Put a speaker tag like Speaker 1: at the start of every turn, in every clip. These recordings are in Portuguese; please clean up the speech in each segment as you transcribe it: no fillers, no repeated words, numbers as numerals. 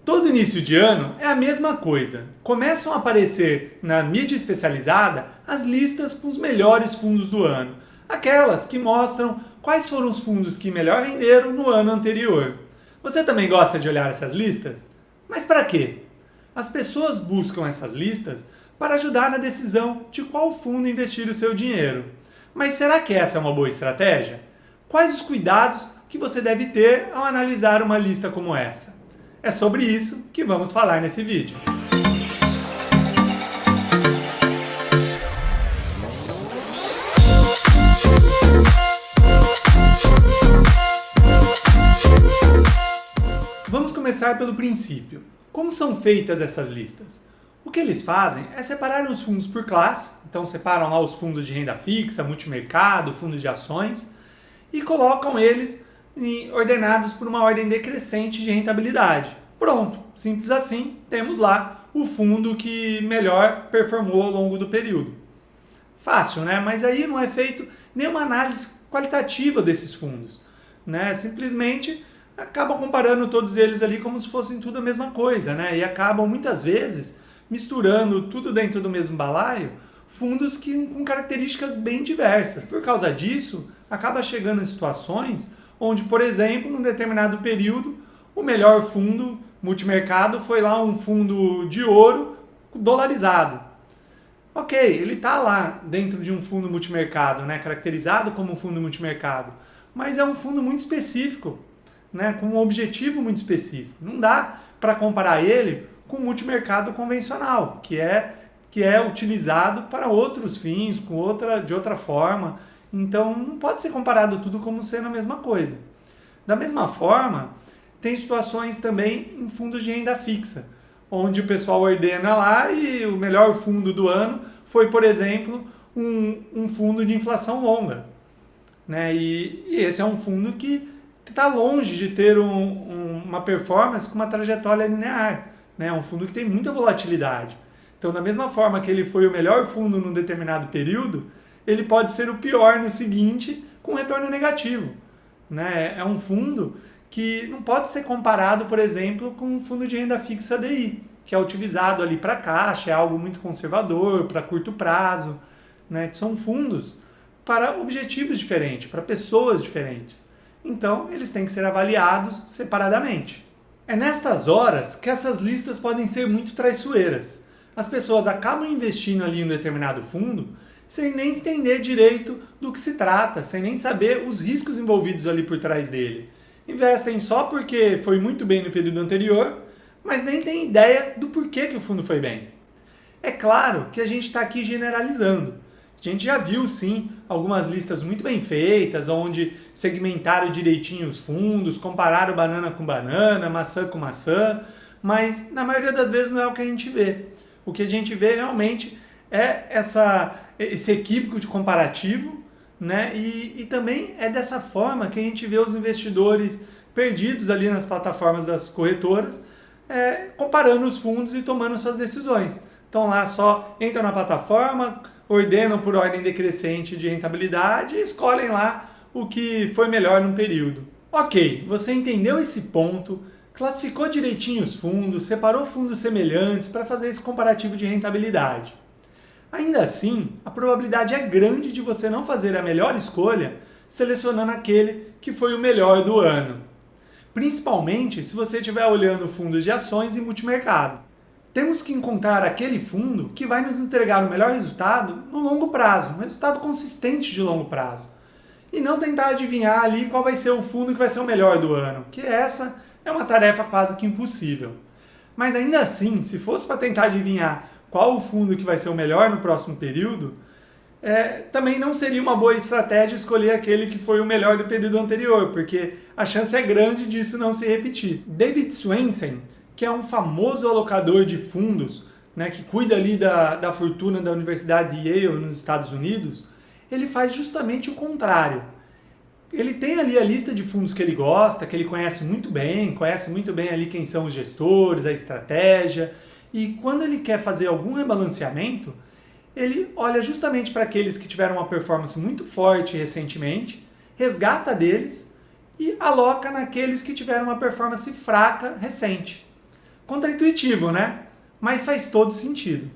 Speaker 1: Todo início de ano é a mesma coisa. Começam a aparecer na mídia especializada as listas com os melhores fundos do ano. Aquelas que mostram quais foram os fundos que melhor renderam no ano anterior. Você também gosta de olhar essas listas? Mas para quê? As pessoas buscam essas listas para ajudar na decisão de qual fundo investir o seu dinheiro. Mas será que essa é uma boa estratégia? Quais os cuidados que você deve ter ao analisar uma lista como essa? É sobre isso que vamos falar nesse vídeo. Vamos começar pelo princípio. Como são feitas essas listas? O que eles fazem é separar os fundos por classe, então separam lá os fundos de renda fixa, multimercado, fundos de ações, e colocam eles ordenados por uma ordem decrescente de rentabilidade. Pronto, simples assim, temos lá o fundo que melhor performou ao longo do período. Fácil, né? Mas aí não é feito nenhuma análise qualitativa desses fundos, né? Simplesmente acabam comparando todos eles ali como se fossem tudo a mesma coisa, né? E acabam muitas vezes misturando tudo dentro do mesmo balaio, fundos com características bem diversas. Por causa disso, acaba chegando em situações onde, por exemplo, num determinado período, o melhor fundo multimercado foi lá um fundo de ouro dolarizado. Ok, ele está lá dentro de um fundo multimercado, né, caracterizado como um fundo multimercado, mas é um fundo muito específico, né, com um objetivo muito específico. Não dá para comparar ele com o multimercado convencional, que é utilizado para outros fins, de outra forma. Então, não pode ser comparado tudo como sendo a mesma coisa. Da mesma forma, tem situações também em fundos de renda fixa, onde o pessoal ordena lá e o melhor fundo do ano foi, por exemplo, um fundo de inflação longa, né? E esse é um fundo que está longe de ter uma performance com uma trajetória linear, né? É um fundo que tem muita volatilidade. Então, da mesma forma que ele foi o melhor fundo num determinado período, ele pode ser o pior no seguinte com retorno negativo, né? É um fundo que não pode ser comparado, por exemplo, com um fundo de renda fixa DI, que é utilizado ali para caixa, é algo muito conservador, para curto prazo, né? São fundos para objetivos diferentes, para pessoas diferentes. Então, eles têm que ser avaliados separadamente. É nestas horas que essas listas podem ser muito traiçoeiras. As pessoas acabam investindo ali em um determinado fundo sem nem entender direito do que se trata, sem nem saber os riscos envolvidos ali por trás dele. Investem só porque foi muito bem no período anterior, mas nem tem ideia do porquê que o fundo foi bem. É claro que a gente está aqui generalizando. A gente já viu, sim, algumas listas muito bem feitas, onde segmentaram direitinho os fundos, compararam banana com banana, maçã com maçã, mas na maioria das vezes não é o que a gente vê. O que a gente vê realmente é esse equívoco de comparativo, né? E também é dessa forma que a gente vê os investidores perdidos ali nas plataformas das corretoras, comparando os fundos e tomando suas decisões. Então lá só entram na plataforma, ordenam por ordem decrescente de rentabilidade e escolhem lá o que foi melhor num período. Ok, você entendeu esse ponto, classificou direitinho os fundos, separou fundos semelhantes para fazer esse comparativo de rentabilidade. Ainda assim, a probabilidade é grande de você não fazer a melhor escolha selecionando aquele que foi o melhor do ano. Principalmente se você estiver olhando fundos de ações e multimercado. Temos que encontrar aquele fundo que vai nos entregar o melhor resultado no longo prazo, um resultado consistente de longo prazo. E não tentar adivinhar ali qual vai ser o fundo que vai ser o melhor do ano, que essa é uma tarefa quase que impossível. Mas ainda assim, se fosse para tentar adivinhar qual o fundo que vai ser o melhor no próximo período, também não seria uma boa estratégia escolher aquele que foi o melhor do período anterior, porque a chance é grande disso não se repetir. David Swensen, que é um famoso alocador de fundos, né, que cuida ali da fortuna da Universidade de Yale nos Estados Unidos, ele faz justamente o contrário. Ele tem ali a lista de fundos que ele gosta, que ele conhece muito bem ali quem são os gestores, a estratégia, e quando ele quer fazer algum rebalanceamento, ele olha justamente para aqueles que tiveram uma performance muito forte recentemente, resgata deles e aloca naqueles que tiveram uma performance fraca recente. Contraintuitivo, né? Mas faz todo sentido.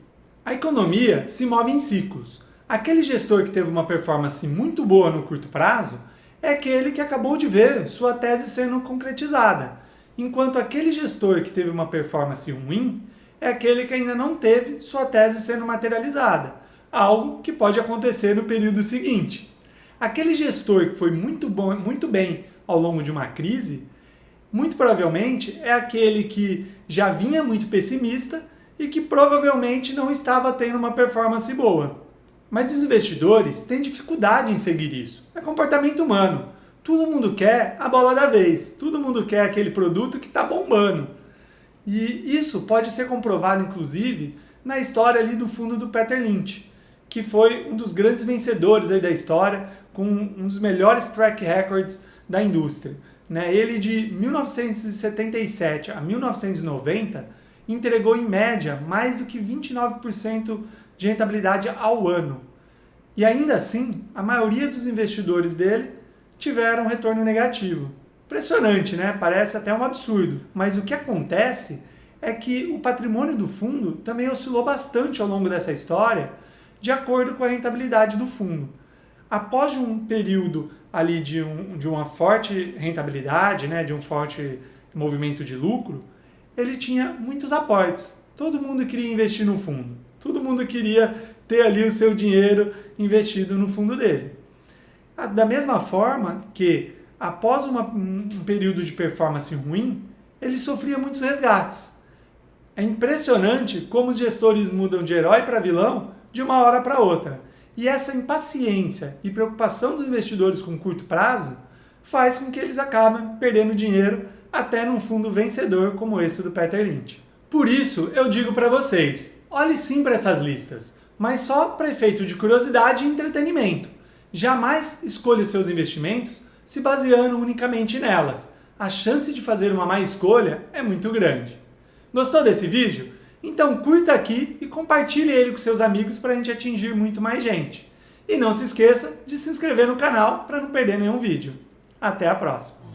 Speaker 1: A economia se move em ciclos. Aquele gestor que teve uma performance muito boa no curto prazo é aquele que acabou de ver sua tese sendo concretizada, enquanto aquele gestor que teve uma performance ruim é aquele que ainda não teve sua tese sendo materializada, algo que pode acontecer no período seguinte. Aquele gestor que foi muito bem ao longo de uma crise, muito provavelmente é aquele que já vinha muito pessimista e que provavelmente não estava tendo uma performance boa. Mas os investidores têm dificuldade em seguir isso. É comportamento humano. Todo mundo quer a bola da vez. Todo mundo quer aquele produto que está bombando. E isso pode ser comprovado, inclusive, na história ali do fundo do Peter Lynch, que foi um dos grandes vencedores aí da história, com um dos melhores track records da indústria. Ele, de 1977 a 1990, entregou em média mais do que 29% de rentabilidade ao ano. E ainda assim, a maioria dos investidores dele tiveram um retorno negativo. Impressionante, né? Parece até um absurdo. Mas o que acontece é que o patrimônio do fundo também oscilou bastante ao longo dessa história, de acordo com a rentabilidade do fundo. Após um período ali de uma forte rentabilidade, de um forte movimento de lucro, ele tinha muitos aportes. Todo mundo queria investir no fundo. Todo mundo queria ter ali o seu dinheiro investido no fundo dele. Da mesma forma que, após um período de performance ruim, ele sofria muitos resgates. É impressionante como os gestores mudam de herói para vilão de uma hora para outra. E essa impaciência e preocupação dos investidores com curto prazo faz com que eles acabem perdendo dinheiro até num fundo vencedor como esse do Peter Lynch. Por isso, eu digo para vocês, olhe sim para essas listas, mas só para efeito de curiosidade e entretenimento. Jamais escolha seus investimentos se baseando unicamente nelas. A chance de fazer uma má escolha é muito grande. Gostou desse vídeo? Então curta aqui e compartilhe ele com seus amigos para a gente atingir muito mais gente. E não se esqueça de se inscrever no canal para não perder nenhum vídeo. Até a próxima!